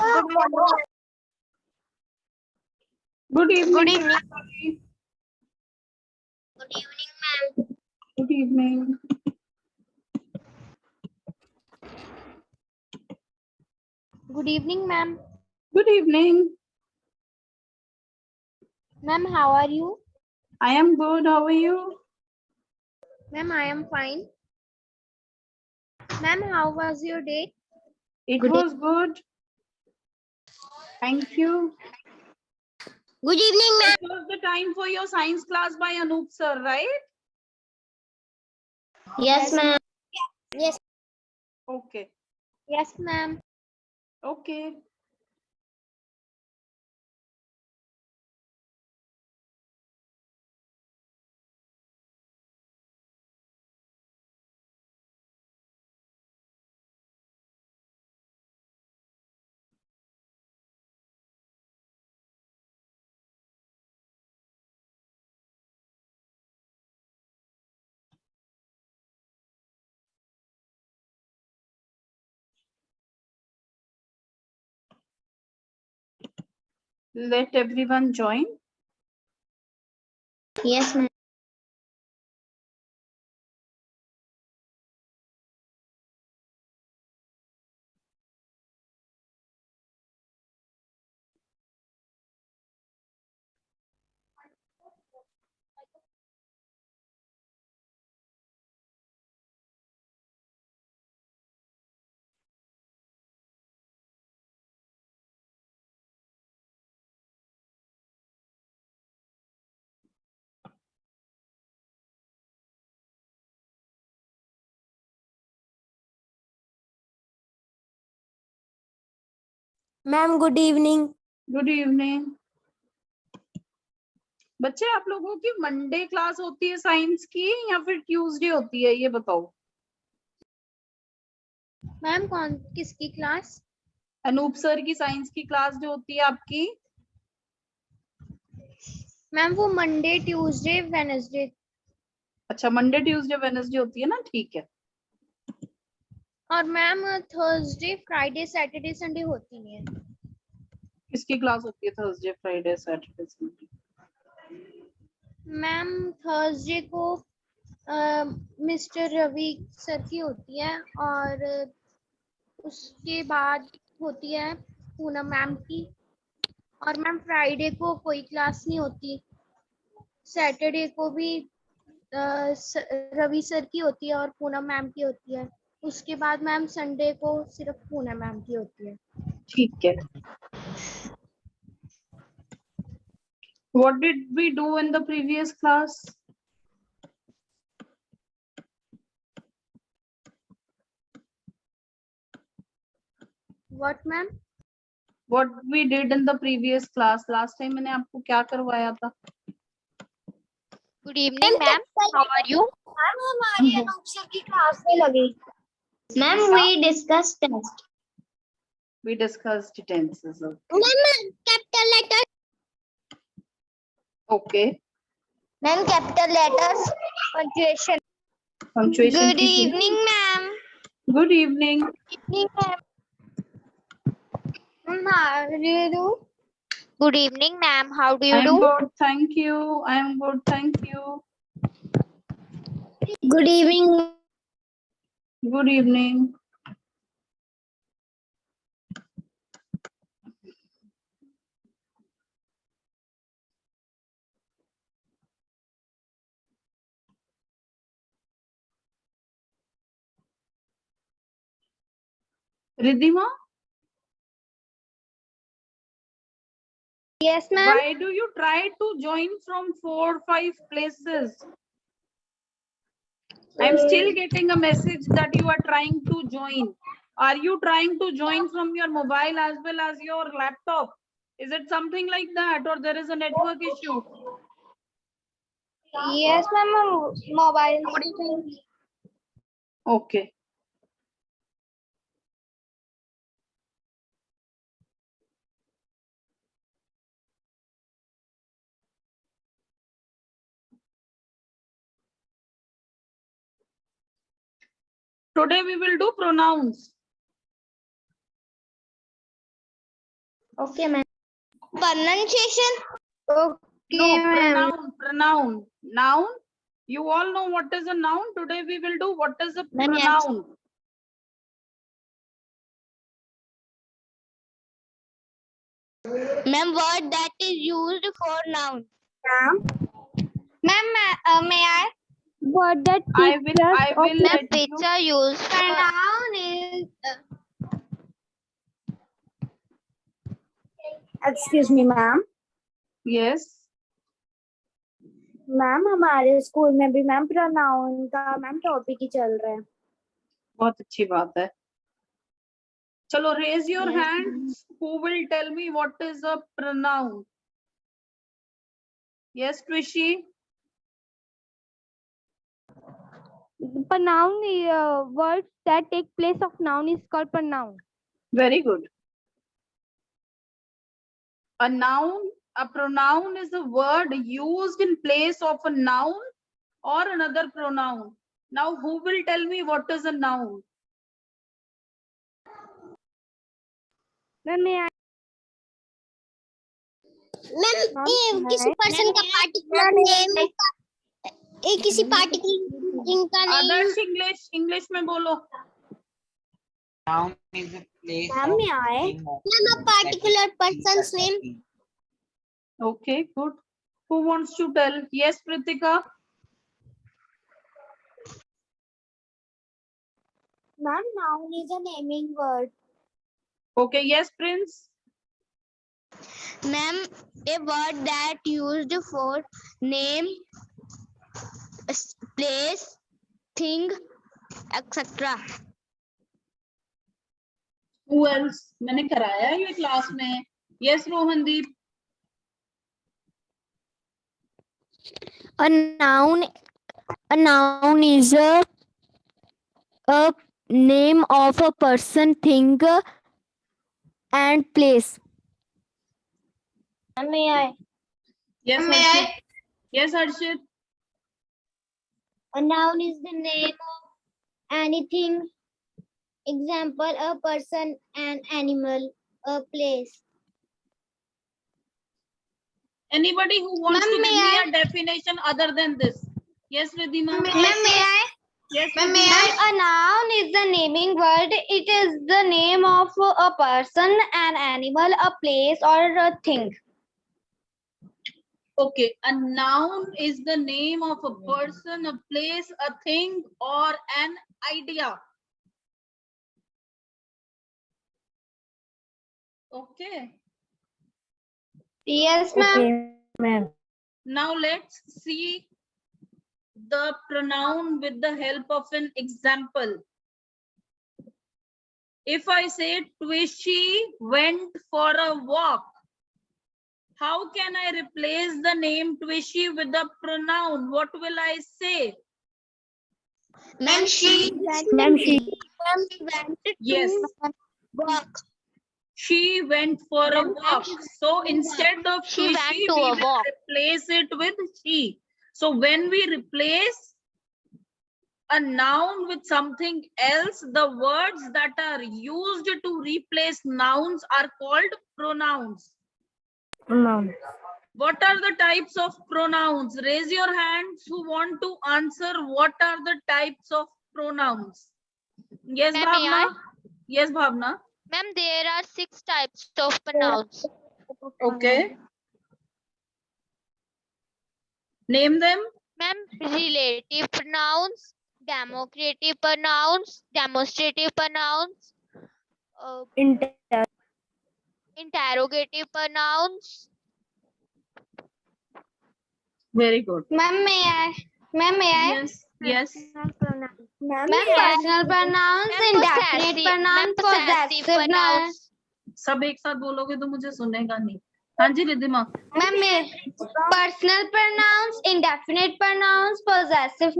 Good morning. Good evening. Good evening. everybody. Good evening, ma'am. Good evening. Good evening, ma'am. Good evening. Ma'am, how are you? I am good. How are you? Ma'am, I am fine. Ma'am, how was your day? It Good was good. Thank you. Good evening, ma'am. It was the time for your science class by Anup sir, right? Yes, ma'am. Yes. Okay. Yes, ma'am. Okay. Let everyone join. Yes, ma'am. Ma'am, good evening. Good evening. बच्चे आप लोगों की Monday class होती है science की या फिर Tuesday होती है ये बताओ. मैम कौन किसकी क्लास? अनूप सर की साइंस की क्लास जो होती है आपकी. मैम वो मंडे, ट्यूसडे, वेडनेसडे. अच्छा मंडे ट्यूसडे वेडनेसडे होती है ना. ठीक है. और ma'am Thursday, Friday, Saturday, Sunday होती है. किसकी क्लास होती है Thursday Friday Saturday Sunday. Ma'am Thursday को मिस्टर रवि सर की होती है और उसके बाद होती है पूनम मैम की. और मैम फ्राइडे को कोई क्लास नहीं होती. सैटरडे को भी रवि सर की होती है और पूनम मैम की होती है. उसके बाद मैम संडे को सिर्फ पूनम मैम की होती है. ठीक है. What did we do in the previous class? What ma'am? What we did in the previous class? Last time मैंने आपको क्या करवाया था? Good evening ma'am, how are you? Ma'am हमारी अनूप सर की क्लास नहीं लगी. Ma'am we discuss test. We discussed tenses. Okay. Ma'am capital letter. Okay. Ma'am capital letters, punctuation. Punctuation. Good evening ma'am. Good evening. Evening ma'am. How do you do? Good evening ma'am, how do I you am do? good. Thank you. I am good. Thank you. Good evening. Good evening. Ridhima, yes ma'am. why do you try to join from 4-5 places? I am still getting a message that you are trying to join. Are you trying to join from your mobile as well as your laptop? Is it something like that or there is a network issue? Yes, ma'am. Mobile. Okay. Today we will do pronouns. Okay, ma'am. Pronunciation. Okay, No, ma'am. pronoun. Noun. You all know what is a noun. Today we will do what is a Ma'am, yes. pronoun. Ma'am, word that is used for noun. Ma'am, may I? Word that I will let which you. are used for noun is. Excuse me ma'am Yes. Ma'am हमारे school में भी ma'am pronoun का ma'am topic ही चल रहा है. बहुत अच्छी बात है. चलो, raise your Yes, hands. Who will tell me what is a pronoun? Yes, Twishi. Pronoun, words that take place of noun is called pronoun. Very good. A noun, a pronoun is a word used in place of a noun or another pronoun. Now, who will tell me what is a noun? Ma'am, may I? Ma'am, किसी person का particular name किसी particular जिनका name Others, English में बोलो. Noun is a place ma'am of में आए name of Ma'am, a particular person's name. Okay, good. Who wants to tell? Yes, Pritika. Ma'am noun is a naming word. Okay, yes, Prince. Ma'am, a word that used for name, place, thing, etc. Who else? मैंने कराया है ये class में. Yes, Rohandeep. A noun is a name of a person, thing, and place. May I? Yes, May Harshit. I? Yes, Harshit. A noun is the name of anything. Example, a person, an animal, a place. Anybody who wants Ma'am, to give may me I? a definition other than this? Yes, Ridhima. Ma'am, may I? Yes, Ma'am, Ridhima. a noun is the naming word. It is the name of a person, an animal, a place, or a thing. Okay, a noun is the name of a person, a place, a thing, or an idea. Okay. Yes, ma'am. Ma'am Now let's see the pronoun with the help of an example. If I say Twishy went for a walk, how can I replace the name Twishy with the pronoun? What will I say? Ma'am, she ma'am she went Yes, to walk. she went for a walk. So instead of She Twishy, went to we a will walk. replace it with she. So when we replace a noun with something else, the words that are used to replace nouns are called pronouns. Noun. What are the types of pronouns? Raise your hands who want to answer what are the types of pronouns. Yes, Ma'am, may Bhavna. I? Yes, Bhavna. Ma'am, there are 6 types of pronouns. Okay. Name them. Ma'am, relative pronouns, democratic pronouns, demonstrative pronouns, inter interrogative pronouns. Very good. Ma'am, may I? Ma'am, may I? Yes. Yes. Ma'am Ma'am, personal pronouns, indefinite pronouns, possessive pronouns. सब एक साथ बोलोगे तो मुझे सुनेगा नहीं. हाँ जी Riddhima. Ma'am, personal pronouns, indefinite pronouns, possessive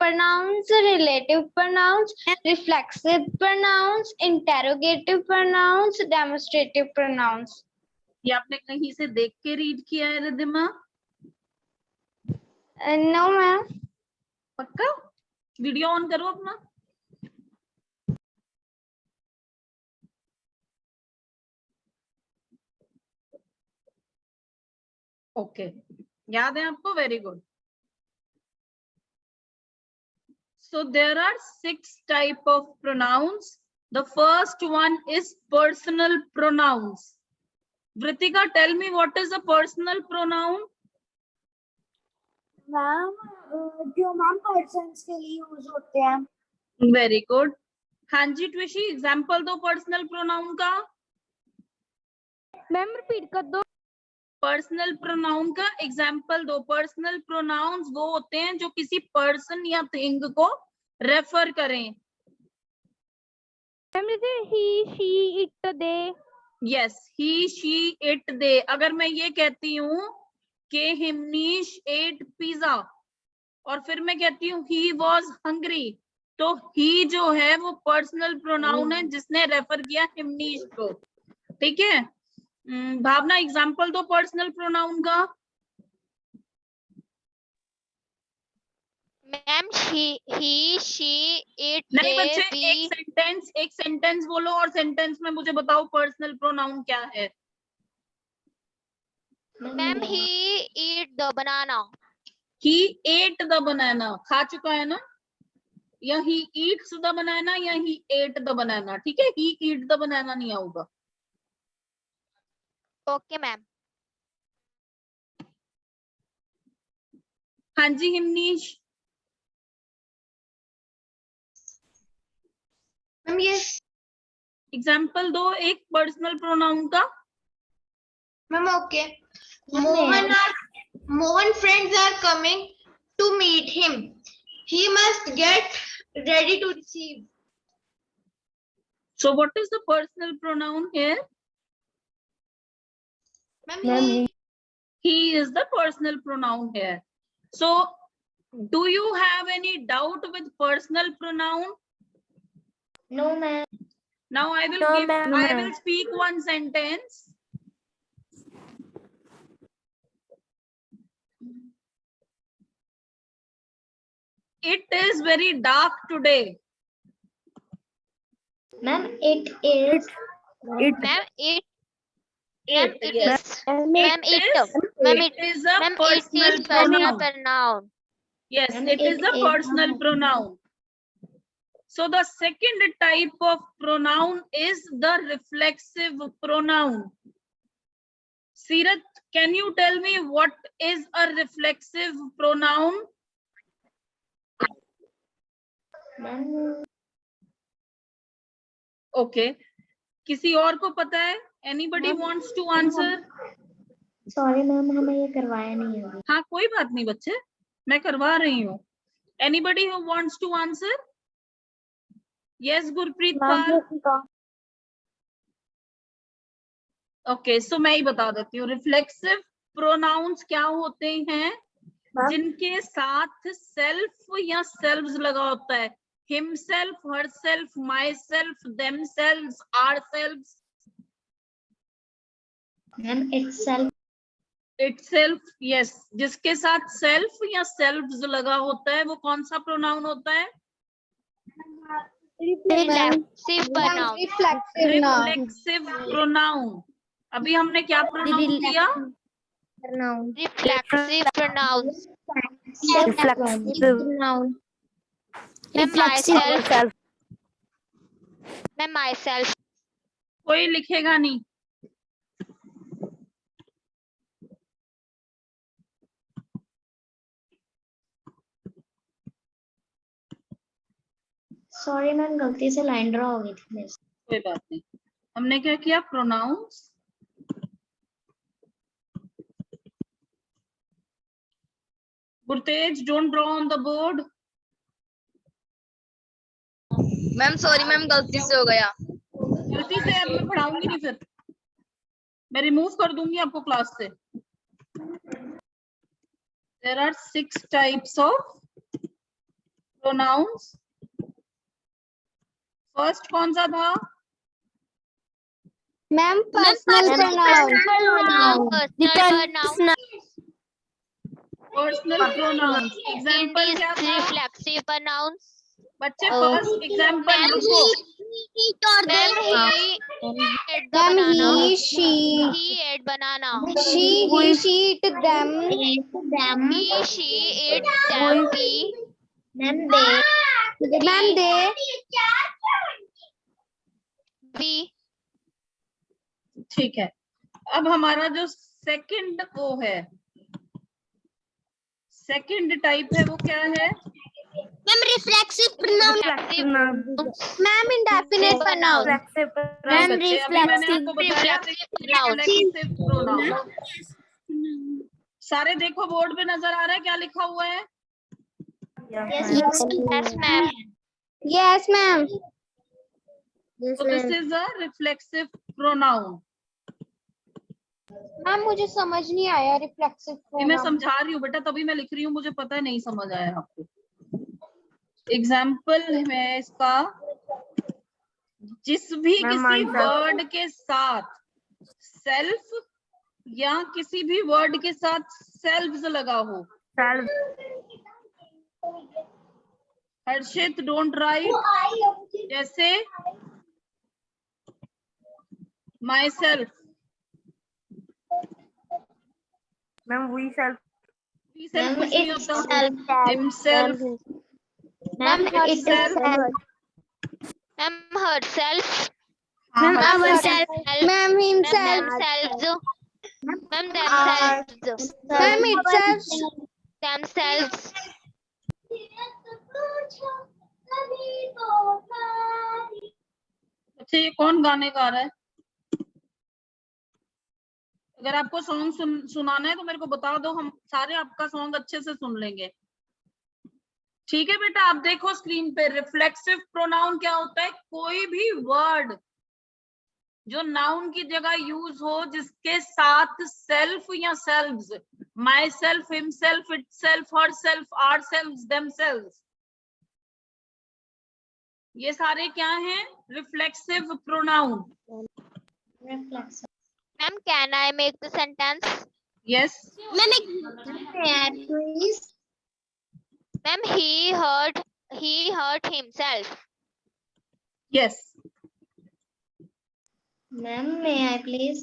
pronouns, relative pronouns, reflexive pronouns, interrogative pronouns, demonstrative pronouns. ये आपने कहीं से देख के रीड किया है रिद्धिमा? No, ma'am. पक्का? वीडियो ऑन करो अपना. ओके, याद है आपको? Very good. So there are 6 type of pronouns. The first one is personal pronouns. Vritika, tell me what is a personal pronoun? Ma'am जो मैम पर्सन्स के लिए यूज होते हैं. Very good. हाँ जी ट्विशी, एग्जाम्पल दो पर्सनल प्रोनाउन का. Ma'am repeat कर दो. पर्सनल प्रोनाउन का एग्जाम्पल दो. पर्सनल प्रोनाउंस वो होते हैं जो किसी पर्सन या थिंग को रेफर करें. मैम जैसे he, she, it, they. Yes, he, she, it, they. अगर मैं ये कहती हूँ कि हिमनीश एट पिज्जा और फिर मैं कहती हूँ ही वॉज हंग्री, तो ही जो है वो पर्सनल प्रोनाउन है जिसने रेफर किया हिमनीश को. ठीक है. भावना एग्जाम्पल दो पर्सनल प्रोनाउन का. मैम ही, शी, इट, नहीं दे, बच्चे, वी. एक सेंटेंस बोलो और सेंटेंस में मुझे बताओ पर्सनल प्रोनाउन क्या है. Ma'am he eat the banana. He at the banana, खा चुका है ना. या ही ईट्स द बनाना या ही एट द बनाना. ठीक है, ही ईट द बनाना नहीं आऊगा. Okay ma'am. हाँ जी हिमनीश. मैम ये एग्जाम्पल दो एक पर्सनल प्रोनाउन का. Ma'am okay. Mohan friends are coming to meet him. He must get ready to receive. So what is the personal pronoun here? Ma'am, He is the personal pronoun here. So do you have any doubt with personal pronoun? No ma'am. Now I will No, give, ma'am. I will speak one sentence. It is very dark today. Ma'am, it is. Ma'am it. Ma'am It, it yes. Is. Ma'am It it. is, ma'am it is a ma'am it personal is personal pronoun. pronoun. Yes, Ma'am, it is it a is. personal pronoun. So the second type of pronoun is the reflexive pronoun. Sirat, can you tell me what is a reflexive pronoun? Ma'am, Okay. किसी और को पता है? Anybody wants to answer? sorry ma'am, हमें ये करवाया नहीं है अभी. हाँ कोई बात नहीं बच्चे, मैं करवा रही हूँ. Anybody who wants to answer? Yes, Gurpreet Pal. Okay, so मैं ही बता देती हूँ. रिफ्लेक्सिव प्रोनाउंस क्या होते हैं? जिनके साथ सेल्फ या सेल्व्स लगा होता है. Himself, herself, myself, themselves, ourselves. Ma'am, itself. Itself, yes. जिसके साथ सेल्फ या सेल्व्स लगा होता है वो कौन सा प्रोनाउन होता है? Reflexive pronoun. Reflexive pronoun. अभी हमने क्या प्रोनाउन किया? Reflexive pronouns. मैं myself. कोई लिखेगा नहीं. Sorry मैम, गलती से लाइन ड्रॉ हो गई थी मेरे से. कोई बात नहीं. हमने क्या किया? Pronouns. Gurtej, don't draw on the board. Ma'am sorry ma'am, गलती से हो गया. गलती से अब मैं पढ़ाऊंगी नहीं, फिर मैं रिमूव कर दूंगी आपको क्लास से. There are 6 types of pronouns. First कौन सा था? Ma'am, personal pronoun. Personal pronouns. Example क्या था? Reflexive pronouns. बच्चे फर्स्ट एग्जाम्पल लिखो। Ma'am, he ate the banana. He ate banana. He, she eat them. He, she ate them. We. ठीक है, अब हमारा जो सेकंड वो है, सेकंड टाइप है, वो क्या है? Ma'am, indefinite pronoun. नहीं बच्चे, अभी मैंने आपको बताया रिफ्लेक्सिव प्रोनाउन। सारे देखो बोर्ड पे नजर आ रहा है क्या लिखा हुआ है? Yes, ma'am. Yes, ma'am. So this is a reflexive pronoun. Ma'am मुझे समझ नहीं आया रिफ्लेक्सिव ये मैं प्रोनाउन। समझा रही हूँ बेटा, तभी मैं लिख रही हूँ, मुझे पता है नहीं समझ आया आपको। एग्जाम्पल है इसका, जिस भी किसी वर्ड के साथ सेल्फ या किसी भी वर्ड के साथ सेल्व्स लगा हो। हर्षित डोंट राइट, जैसे माई सेल्फ, We self. कुछ नहीं होता, himself, Ma'am, herself. Ma'am, herself. हाँ, ourself. Ma'am, himself. Themselves. Ma'am, themselves. Ma'am, itself. Themselves. अच्छा ये कौन गाने गा रहा है? अगर आपको सॉन्ग सुनाना है तो मेरे को बता दो, हम सारे आपका सॉन्ग अच्छे से सुन लेंगे। ठीक है बेटा, आप देखो स्क्रीन पे, रिफ्लेक्सिव प्रोनाउन क्या होता है? कोई भी वर्ड जो नाउन की जगह यूज हो, जिसके साथ सेल्फ या selves, my self, himself, itself, herself, ourselves, themselves, ये सारे क्या हैं? Reflexive pronoun. Ma'am, can I make the sentence? Yes, Ma'am, he hurt himself. Yes, ma'am may I please?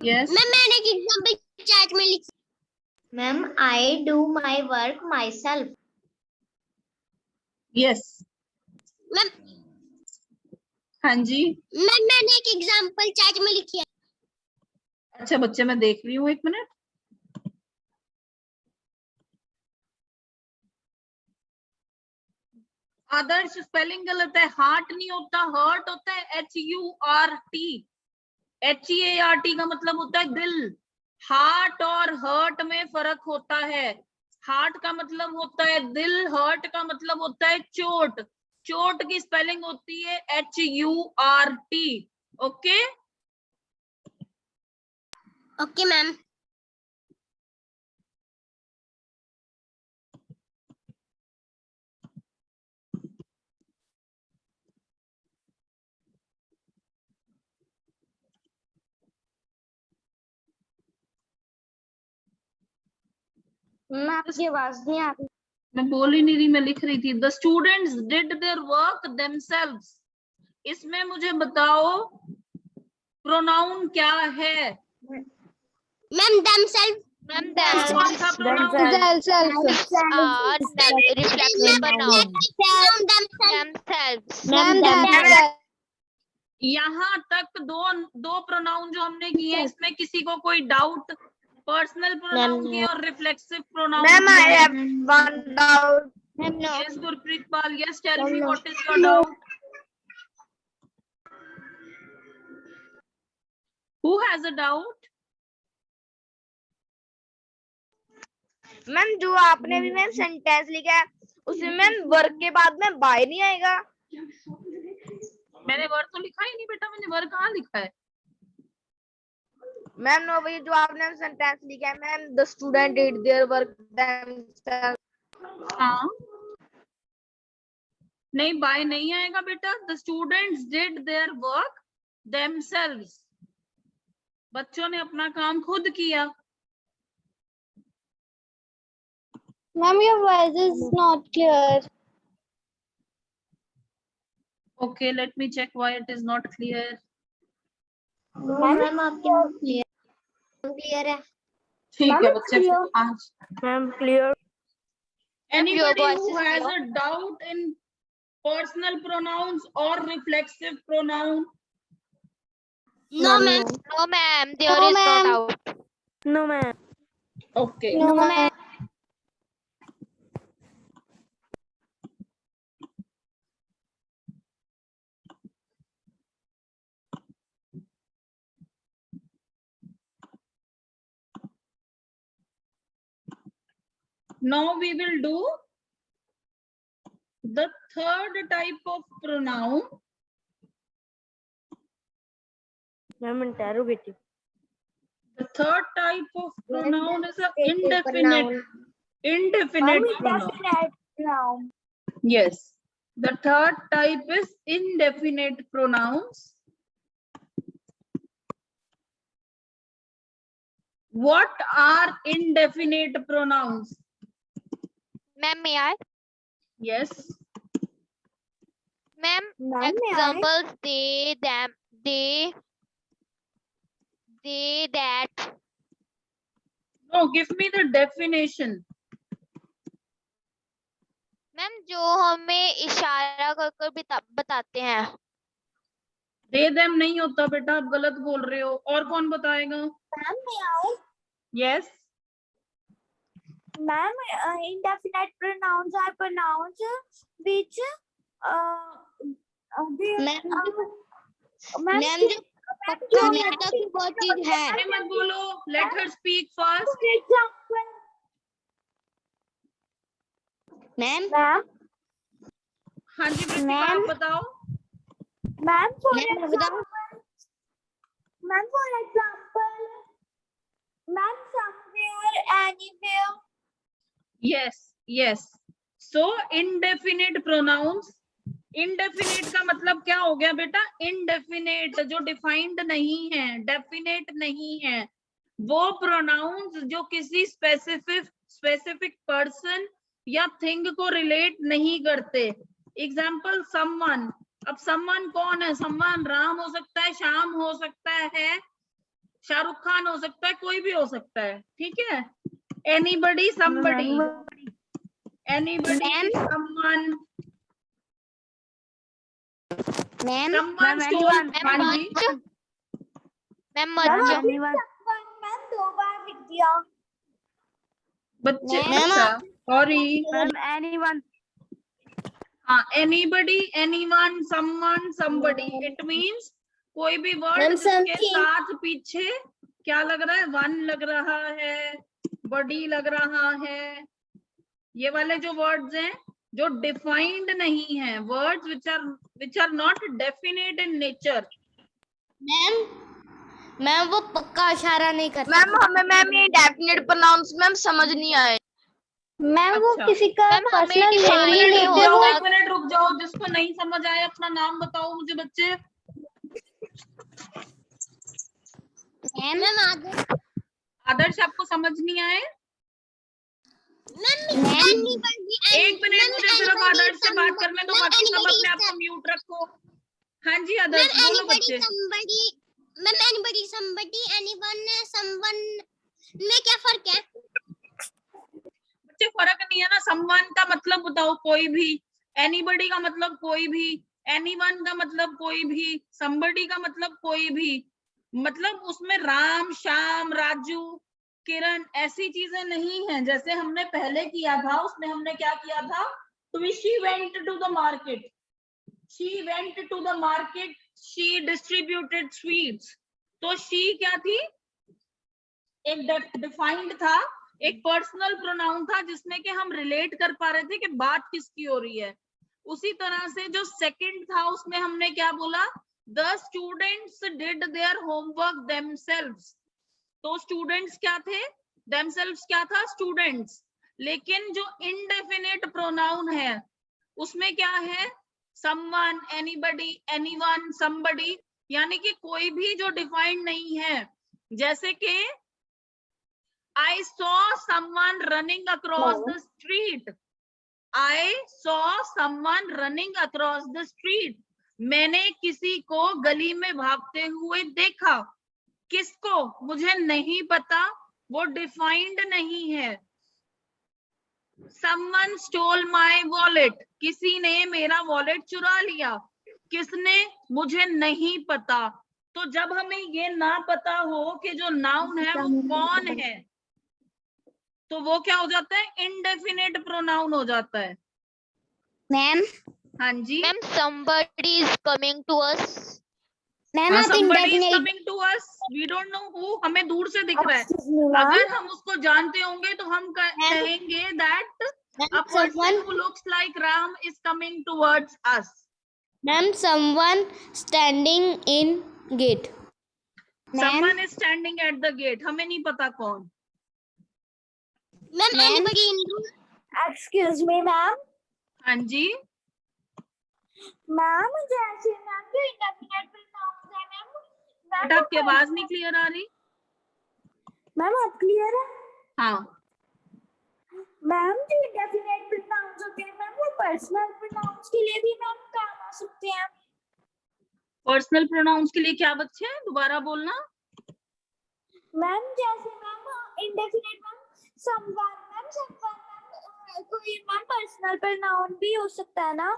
Yes, मैंने एक एग्जांपल चैट में लिखी। Ma'am I do my work myself. Yes, ma'am हाँ जी। मैंने एक एग्जांपल चैट में लिखी है। अच्छा बच्चे, मैं देख रही हूँ, एक मिनट। आदर्श स्पेलिंग गलत है, हार्ट नहीं होता, हर्ट होता है, HURT। HEART का मतलब होता है दिल। हार्ट और हर्ट में फर्क होता है। हार्ट का मतलब होता है दिल, हर्ट का मतलब होता है चोट। चोट की स्पेलिंग होती है HURT। Okay, okay ma'am. Ma'am आपकी आवाज नहीं आ रही। मैं बोल ही नहीं रही, मैं लिख रही थी। The students did their work themselves. इसमें मुझे बताओ प्रोनाउन क्या है? Ma'am themselves। Ma'am, कौन सा pronoun? reflexive pronoun. Themselves. Ma'am, यहाँ तक दो प्रोनाउन जो हमने किए हैं, इसमें किसी को कोई डाउट? पर्सनल प्रोनाउन की और रिफ्लेक्सिव प्रोनाउन की? one doubt. Yes Gurpreet Pal, yes tell me what is your doubt? Who has a doubt? Ma'am जो आपने भी मैम सेंटेंस लिखा है उसमें मैम वर्क के बाद में बाय नहीं आएगा। मैंने वर्ड तो लिखा ही नहीं बेटा, मैंने वर्ड कहाँ लिखा है? मैम नो वही जो आपने सेंटेंस लिखा है ma'am, the student did their work themself. हाँ, नहीं बाय नहीं आएगा बेटा। The students did their work themselves. बच्चों ने अपना काम खुद किया। Ma'am your voice is not clear. Okay, let me check why it is not clear. Ma'am आपके क्लियर है ठीक है बच्चे, आज ma'am clear anybody voice who is has clear. a doubt in personal pronouns or reflexive pronoun? No ma'am No, ma'am, there No, is no ma'am. doubt. No ma'am Okay. No ma'am Now we will do the third type of pronoun. Ma'am interrogative The third type of pronoun is an indefinite pronoun. pronoun Yes. The third type is indefinite pronouns. What are indefinite pronouns? Ma'am, may I? Yes. Ma'am, ma'am में आए examples they, them, they, that. No, give me the definition. Ma'am जो हमें इशारा कर कर बताते हैं. They them नहीं होता बेटा, आप गलत बोल रहे हो. और कौन बताएगा? मैम में आए Yes. Ma'am indefinite pronouns are pronouns which they ma'am ma'am ma'am जो पक्का नहीं होता कि वो चीज है अरे मत बोलो. Let her speak first. for example ma'am ma'am हाँ जी कृतिका, Ma'am. आप बताओ. मैम for मैम मैं बताऊं example for example ma'am somewhere anywhere Yes, yes. So indefinite pronouns. Indefinite का मतलब क्या हो गया बेटा? Indefinite जो defined नहीं है, definite नहीं है, वो pronouns जो किसी specific person या thing को relate नहीं करते. Example someone. अब someone कौन है? Someone राम हो सकता है, श्याम हो सकता है, शाहरुख खान हो सकता है, कोई भी हो सकता है. ठीक है? Anybody, somebody. Anybody, Ma'am. someone. Ma'am Someone stole. Ma'am, हाँ जी. much. Ma'am, much. मैम दो बार लिख दिया बच्चे. Ma'am. अच्छा. Sorry. मैम anyone हाँ. Anybody, anyone, someone, somebody. It means कोई भी word Ma'am, जिसके something. साथ पीछे क्या लग रहा है? One लग रहा है, body लग रहा है. ये वाले जो words हैं जो defined नहीं है, words which are not definite in nature. Ma'am ma'am वो पक्का इशारा नहीं करता मैम हमें मैम ये डेफिनेट प्रोनाउंस मैम समझ नहीं आए मैम वो अच्छा. किसी का मैम हमें पर्सनल define नेम नहीं रुक नहीं जाओ, होता. एक मिनट रुक जाओ. जिसको नहीं समझ आया अपना नाम बताओ मुझे बच्चे. मैम आदर्श आपको समझ नहीं आए? एक मिनट मुझे सिर्फ आदर्श से बात करने दो, बाकी सब अपने आप को म्यूट रखो. हाँ जी आदर्श बोलो बच्चे. Ma'am anybody somebody anyone someone में क्या फर्क है बच्चे फर्क नहीं है ना. समवन का मतलब बताओ कोई भी, एनीबडी का मतलब कोई भी, एनीवन का मतलब कोई भी, समबडी का मतलब कोई भी. मतलब उसमें राम, श्याम, राजू, किरण ऐसी चीजें नहीं है जैसे हमने पहले किया था. उसमें हमने क्या किया था? तो she went to the market. She went to the market. She distributed sweets. तो शी क्या थी? एक डिफाइंड था, एक पर्सनल प्रोनाउन था जिसमें कि हम रिलेट कर पा रहे थे कि बात किसकी हो रही है. उसी तरह से जो सेकंड था उसमें हमने क्या बोला? The students did their homework themselves. तो स्टूडेंट्स क्या थे? देमसेल्व्स क्या था? स्टूडेंट्स. लेकिन जो इनडेफिनेट प्रोनाउन है उसमें क्या है? Someone, anybody, anyone, somebody. यानी कि कोई भी जो डिफाइंड नहीं है. जैसे कि I saw someone running across the street. I saw someone running across the street. मैंने किसी को गली में भागते हुए देखा। किसको? मुझे नहीं पता, वो डिफाइंड नहीं है। Someone stole my wallet. किसी ने मेरा वॉलेट चुरा लिया। किसने? मुझे नहीं पता। तो जब हमें ये ना पता हो कि जो नाउन है वो कौन है, तो वो क्या हो जाता है? इंडेफिनिट प्रोनाउन हो जाता है। मैम हाँ जी। Ma'am somebody is coming to us. Ma'am आप somebody is indefinite coming to us. We don't know who. हमें दूर से दिख रहा है। एक्सक्यूज मी मैम अगर हम उसको जानते होंगे तो हम कहेंगे that a person who looks like Ram is coming towards us. Ma'am someone standing in gate Someone is standing at the gate. हमें नहीं पता कौन। मैम एनीबॉडी इन एक्सक्यूज मी मैम हाँ जी। मैम जैसे मैम जो इंडेफिनिट प्रोनाउंस है ma'am बेटा आपकी आवाज नहीं क्लियर आ रही। मैम आप क्लियर है? हाँ, मैम जो इंडेफिनिट प्रोनाउंस होते हैं मैम वो पर्सनल प्रोनाउंस के लिए भी मैम काम आ सकते हैं। पर्सनल प्रोनाउंस के लिए क्या बच्चे? दोबारा बोलना। मैम जैसे ma'am indefinite ma'am someone ma'am कोई मैम पर्सनल प्रोनाउन भी हो सकता है ना?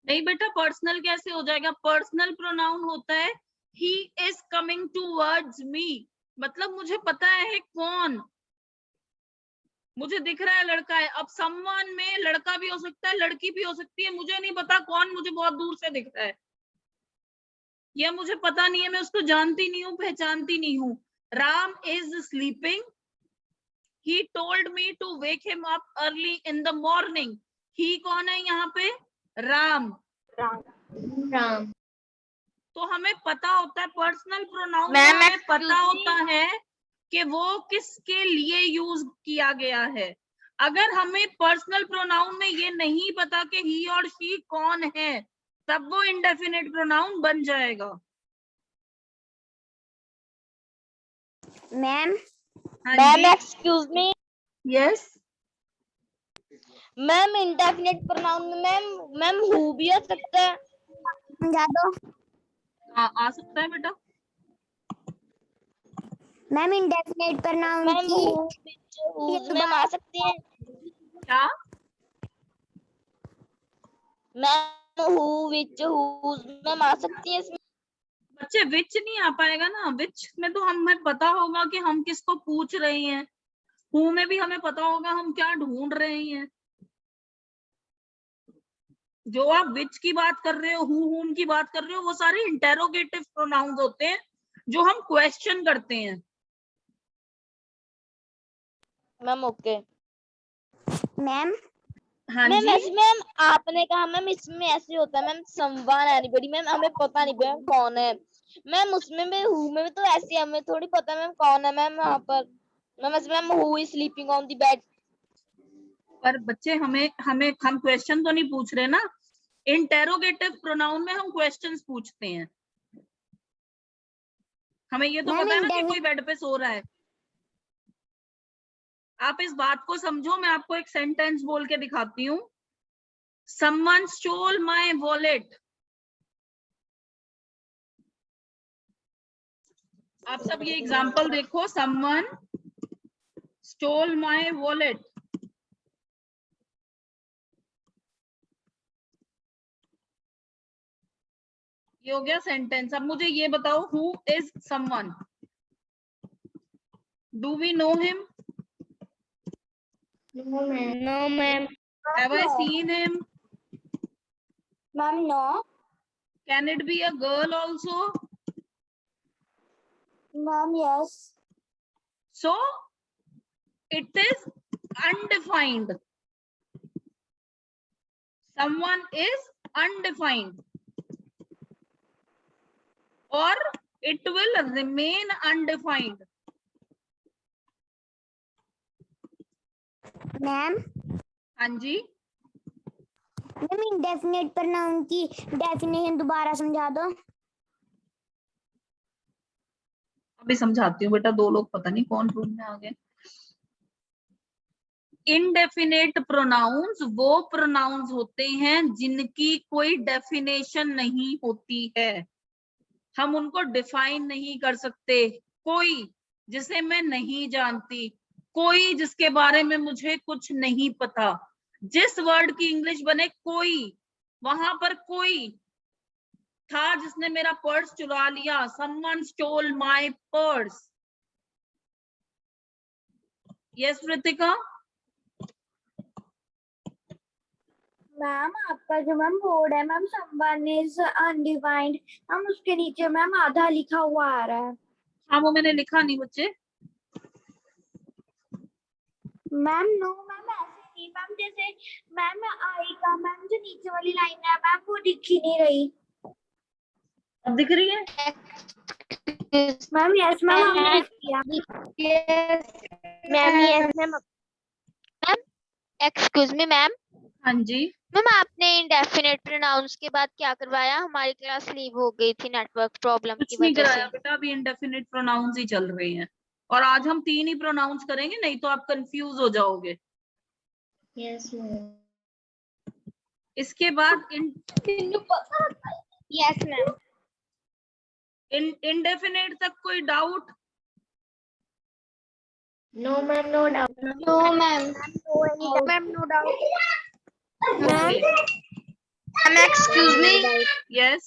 नहीं बेटा, पर्सनल कैसे हो जाएगा? पर्सनल प्रोनाउन होता है he is coming towards me, मतलब मुझे पता है कौन, मुझे दिख रहा है लड़का है। अब समवन में लड़का भी हो सकता है, लड़की भी हो सकती है। मुझे नहीं पता कौन, मुझे बहुत दूर से दिख रहा है, या मुझे पता नहीं है, मैं उसको जानती नहीं हूँ, पहचानती नहीं हूँ। Ram is sleeping, he told me to wake him up early in the morning. He कौन है यहाँ पे? राम। राम तो हमें पता होता है पर्सनल प्रोनाउन, मैम, हमें पता excuse होता है कि वो किसके लिए यूज किया गया है। अगर हमें पर्सनल प्रोनाउन में ये नहीं पता कि ही और शी कौन है, तब वो इंडेफिनिट प्रोनाउन बन जाएगा। मैम हाँ जी। Excuse me yes. Ma'am, indefinite pronoun में मैम हु भी आ सकता है। समझा दो हाँ, आ सकता है बेटा। मैम इंडेफिनिट प्रोनाउन मैम की मैम आ सकती है। क्या? Ma'am who which whose ma'am आ सकती है इसमें। बच्चे विच नहीं आ पाएगा ना, विच में तो हमें पता होगा कि हम किसको पूछ रहे हैं। हु में भी हमें पता होगा हम क्या ढूंढ रहे हैं। जो आप विच की बात कर रहे हो, हुम की बात कर रहे हो, वो सारे इंटेरोगेटिव प्रोनाउंस होते हैं जो हम क्वेश्चन करते हैं। Ma'am okay. मैम हाँ मैम जी। ऐसे मैम आपने कहा मैम इसमें ऐसे होता है मैम समवन एनीबॉडी, मैम हमें पता नहीं मैम कौन है। मैम उसमें में हु में तो ऐसे हमें थोड़ी पता मैम कौन है मैम वहाँ पर। मैम ऐसे ma'am who is sleeping on the bed. पर बच्चे हम क्वेश्चन तो नहीं पूछ रहे ना। इंटेरोगेटिव प्रोनाउन में हम क्वेश्चंस पूछते हैं। हमें ये तो मैम पता है ना कि कोई बेड पे सो रहा है। आप इस बात को समझो, मैं आपको एक सेंटेंस बोल के दिखाती हूँ। Someone stole my wallet. आप सब ये एग्जाम्पल देखो। Someone stole my wallet. ये हो गया सेंटेंस। अब मुझे ये बताओ, who is someone? Do we know him? No ma'am Have I seen him? Ma'am no Can it be a girl also? Ma'am yes So it is undefined. Someone is undefined, or it will remain undefined. Ma'am हाँ जी। Ma'am indefinite pronoun की definition दोबारा समझा दो। अभी समझाती हूँ बेटा, दो लोग पता नहीं कौन रूम में आ गए। इनडेफिनेट प्रोनाउंस वो प्रोनाउंस होते हैं जिनकी कोई डेफिनेशन नहीं होती है, हम उनको डिफाइन नहीं कर सकते। कोई जिसे मैं नहीं जानती, कोई जिसके बारे में मुझे कुछ नहीं पता, जिस वर्ड की इंग्लिश बने कोई, वहां पर कोई था जिसने मेरा पर्स चुरा लिया, someone stole my purse। Yes Ritika. Ma'am आपका जो मैम बोर्ड है मैम समवन इज अनडिफाइंड, हम उसके नीचे मैम आधा लिखा हुआ आ रहा है। हाँ वो मैंने लिखा नहीं बच्चे। मैम नो मैम ऐसे नहीं मैम, जैसे मैम आई का मैम जो नीचे वाली लाइन है मैम वो दिख ही नहीं रही। अब दिख रही है? मैम यस मैम हमने लिख दिया। Ma'am yes ma'am. Excuse me ma'am. हाँ जी। मैम आपने इंडेफिनेट प्रोनाउंस के बाद क्या करवाया? हमारी क्लास लीव हो गई थी नेटवर्क प्रॉब्लम कुछ की नहीं वजह कराया से। बेटा, अभी इंडेफिनिट प्रोनाउंस ही चल रहे हैं और आज हम 3 ही प्रोनाउंस करेंगे, नहीं तो आप कंफ्यूज हो जाओगे। Yes, ma'am. इसके बाद यस मैम। इंडेफिनेट तक कोई doubt? No, ma'am, no doubt. No ma'am. Ma'am no doubt. Ma'am excuse me yes.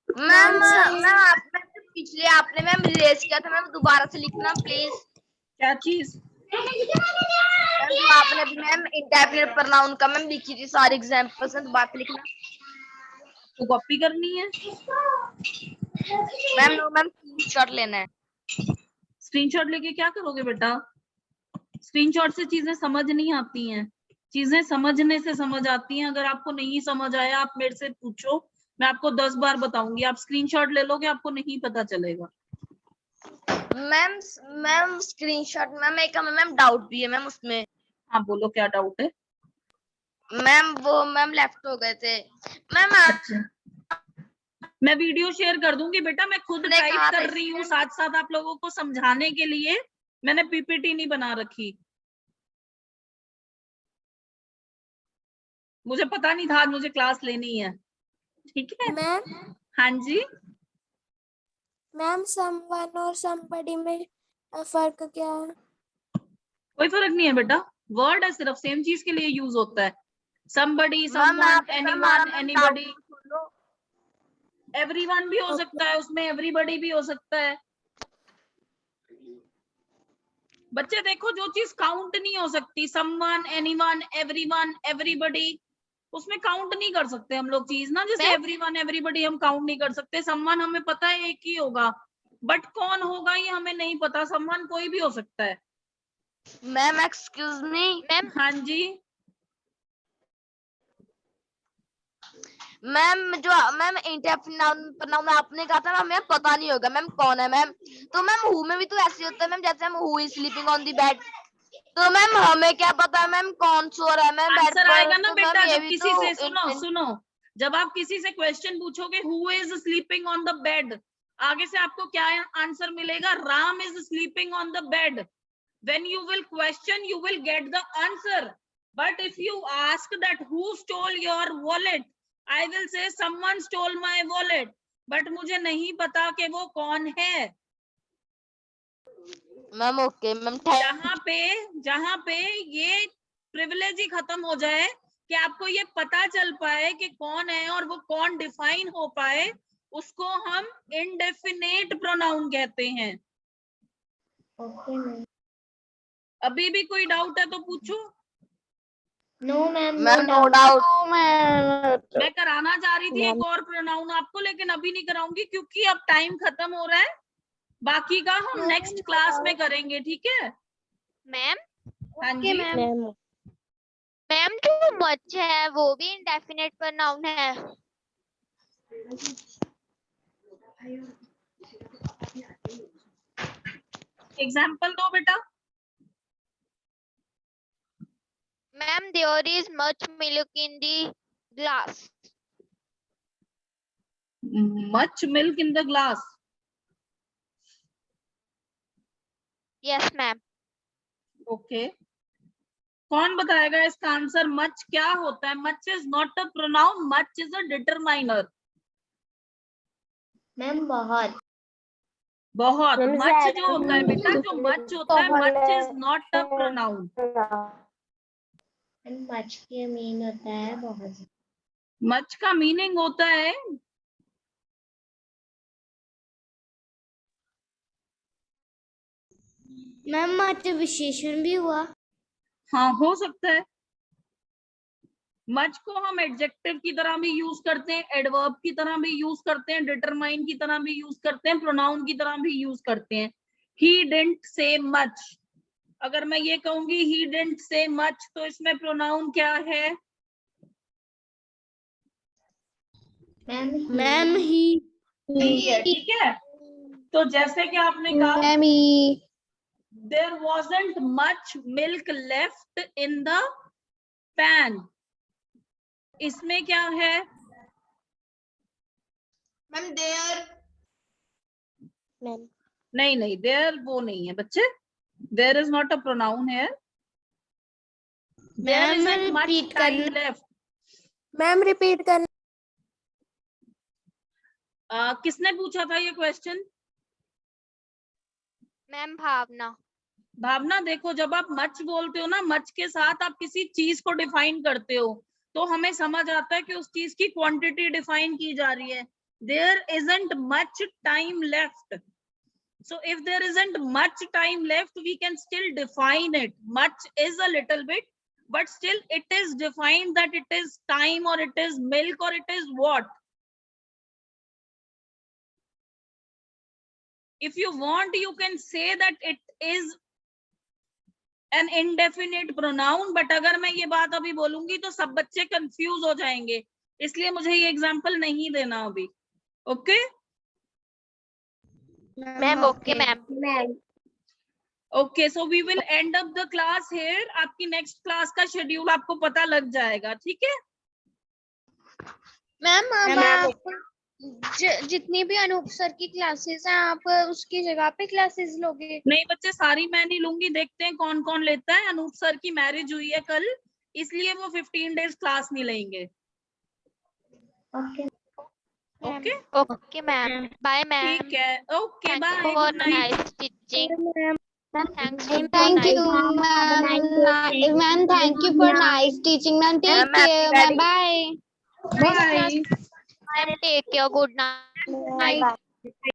Ma'am. Ma'am आपने पिछले आपने मैम रिलेज किया था मैम, दोबारा से लिखना प्लीज। क्या चीज? मैम आपने अभी मैम इंडेफिनेट प्रोनाउन का मैम लिखी थी सारी एग्जांपल्स में, दोबारा से लिखना। तो कॉपी करनी है? मैम नो मैम स्क्रीनशॉट लेना है। स्क्रीनशॉट लेके क्या करोगे बेटा? स्क्रीनशॉट से चीजें समझ नहीं आती हैं, चीजें समझने से समझ आती हैं। अगर आपको नहीं समझ आया आप मेरे से पूछो, मैं आपको 10 बार बताऊंगी। आप स्क्रीनशॉट ले लोगे, आपको नहीं पता चलेगा। मैम स्क्रीनशॉट मैम एक हमें मैम डाउट भी है मैम उसमें। हाँ बोलो क्या डाउट है? मैम वो मैम लेफ्ट हो गए थे मैम। अच्छा, मैं वीडियो शेयर कर दूंगी बेटा, मैं खुद आपने टाइप कहा था कर रही हूँ साथ साथ आप लोगों को समझाने के लिए। मैंने पीपीटी नहीं बना रखी, मुझे पता नहीं था आज मुझे क्लास लेनी है। ठीक है मैम। हाँ जी। मैम समवन और समबडी में फर्क क्या है? कोई फर्क नहीं है बेटा, वर्ड है, सिर्फ सेम चीज के लिए यूज होता है। somebody, ma'am someone, anyone, anybody, everyone भी हो सकता है उसमें, everybody भी हो सकता है। बच्चे देखो, जो चीज काउंट नहीं हो सकती, someone, anyone, everyone, everybody, उसमें काउंट नहीं कर सकते हम लोग चीज ना। जैसे everyone, everybody हम काउंट नहीं कर सकते। someone हमें पता है एक ही होगा, बट कौन होगा ये हमें नहीं पता। someone कोई भी हो सकता है। मैम एक्सक्यूज मी मैम हाँ जी। मैम जो मैम इंडेफिनेट प्रोनाउन आपने कहा था हमें पता नहीं होगा मैम कौन है मैम। तो मैम हु में भी तो ऐसे होता है मैम, जैसे हम who is sleeping on the bed, तो मैम हमें क्या पता मैम कौन सो रहा है मैम बेड आंसर पर। आएगा ना तो बेटा मैम ये जब भी किसी तो से, सुनो, जब आप किसी से क्वेश्चन पूछोगे who is sleeping on the bed, आगे से आपको क्या आंसर मिलेगा? Ram is sleeping on the bed. When you will question, you will get the answer. But if you ask that who stole your wallet, I will say someone stole my wallet. But मुझे नहीं पता कि वो कौन है। Ma'am okay ma'am जहाँ पे ये प्रिविलेज ही खत्म हो जाए कि आपको ये पता चल पाए कि कौन है और वो कौन डिफाइन हो पाए, उसको हम इंडेफिनेट प्रोनाउन कहते हैं। Okay, ma'am. अभी भी कोई डाउट है तो पूछो। No, ma'am, ma'am no no doubt. Doubt. मैं कराना चाह रही थी एक और प्रोनाउन आपको, लेकिन अभी नहीं कराऊंगी क्योंकि अब टाइम खत्म हो रहा है। बाकी का हम नेक्स्ट क्लास में करेंगे, ठीक है? मैम हाँ जी। मैम जो मच है वो भी इंडेफिनेट प्रोनाउन है? एग्जाम्पल दो बेटा। Ma'am there is much milk in the glass. Much milk in the glass. Yes ma'am. Okay कौन बताएगा इसका आंसर? मच क्या होता है? Much is not a pronoun, much is a determiner. Ma'am बहुत। बहुत। मैम मच जो होता है बेटा, जो मच होता है, much is not a pronoun. Much के मीन होता है बहुत। मच का मीनिंग होता है मैम मच विशेषण भी हुआ। हाँ, हो सकता है। मच को हम एडजेक्टिव की तरह भी यूज करते हैं, एडवर्ब की तरह भी यूज करते हैं, डिटरमाइन की तरह भी यूज करते हैं, प्रोनाउन की तरह भी यूज करते हैं। ही डिडंट से मच, अगर मैं ये कहूंगी ही डिडंट से मच, तो इसमें प्रोनाउन क्या है? मैम ही है, ठीक है। तो जैसे कि आपने कहा ma'am he there wasn't much milk left in the pan, इसमें क्या है? मैम देयर नहीं नहीं, देयर वो नहीं है बच्चे, there is not a pronoun है। There ma'am isn't much repeat time करना। left। मैम रिपीट करना। किसने पूछा था ये क्वेश्चन? मैम भावना। भावना, देखो जब आप मच बोलते हो ना, मच के साथ आप किसी चीज को डिफाइन करते हो, तो हमें समझ आता है कि उस चीज की क्वांटिटी डिफाइन की जा रही है। There isn't much time left, so if there isn't much time left, we can still define it. Much is a little bit, but still it is defined that it is time, or it is milk, or it is what. If you want, you can say that it is an indefinite pronoun, but अगर मैं ये बात अभी बोलूंगी तो सब बच्चे confuse हो जाएंगे, इसलिए मुझे ये एग्जांपल नहीं देना अभी। Okay ma'am okay ma'am. Okay, so we will end up the class here. आपकी नेक्स्ट क्लास का शेड्यूल आपको पता लग जाएगा, ठीक है? मैम आप जितनी भी अनूप सर की क्लासेस हैं, आप उसकी जगह पे क्लासेस लोगे? नहीं बच्चे, सारी मैं नहीं लूंगी, देखते हैं कौन कौन लेता है। अनूप सर की मैरिज हुई है कल, इसलिए वो 15 डेज क्लास नहीं लेंगे। Okay okay okay ma'am, bye ma'am. ठीक है, okay thank bye, you for good night. Nice teaching. Thanks for Thank you, nice. ma'am. Thank you for nice teaching, ma'am. Take care, ma'am. Bye. Bye. Ma'am take care, good night. Night.